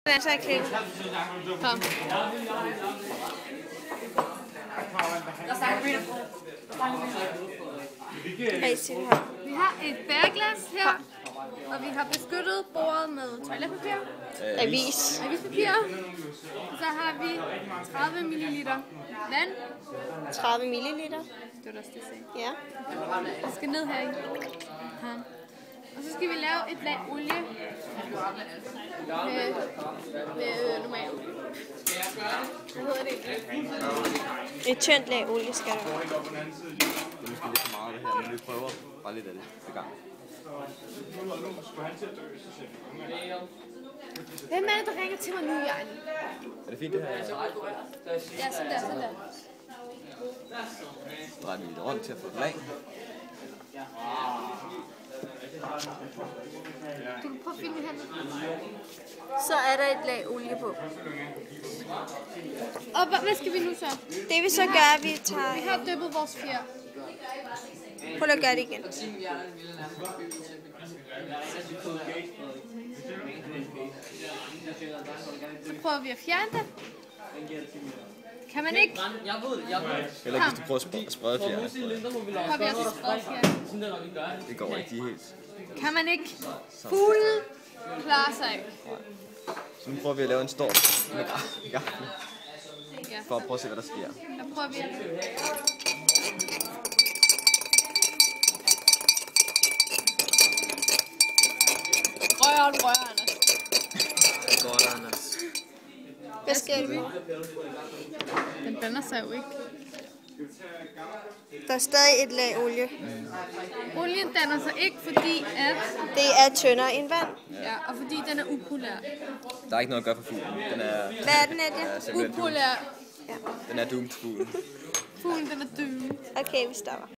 Hvordan så erklæring? Kom. Vi har et bærglas her, og vi har beskyttet bordet med toiletpapir. Avispapir. Så har vi 30 ml vand. 30 milliliter. Det var også det, jeg sagde. Ja. Det skal ned her i. Og så skal vi lave et lag olie med normal olie. Hvad hedder det egentlig? Et tyndt lag olie skal der være. Det er måske lidt for meget det her, men vi prøver bare lidt af det i gang. Hvem er det, der ringer til mig nu, Jarni? Er det fint det her? Ja, sådan der, sådan der. Så drejer vi lidt rundt til at få det lag. Du kan prøve at filme her. Så er der et lag olie på. Og hvad skal vi nu så? Det vi så gør, at vi tager... Vi har dyppet vores fjer. Prøv at gøre det igen. Så prøver vi at fjerne det. Kan man ikke? Eller hvis du prøver at sprede fjerne. Prøver vi også at sprede fjerne. Det går ikke, de er helt... Kan man ikke? Fuglen klarer sig ikke. Så nu prøver vi at lave en storm med gaflen. Ja. For at prøve at se, hvad der sker. Der prøver vi at... Rør, Anders. Godt, Anders. Hvad skal vi? Den blander sig jo ikke. Der er stadig et lag olie. Olien danner sig ikke, fordi at... Det er tyndere end vand. Ja, og fordi den er upolær. Der er ikke noget at gøre for fuglen. Den er... Hvad er den af det? simpelthen Upolær. Den er doomed, fuglen. Fuglen, den er død. Okay, vi stopper.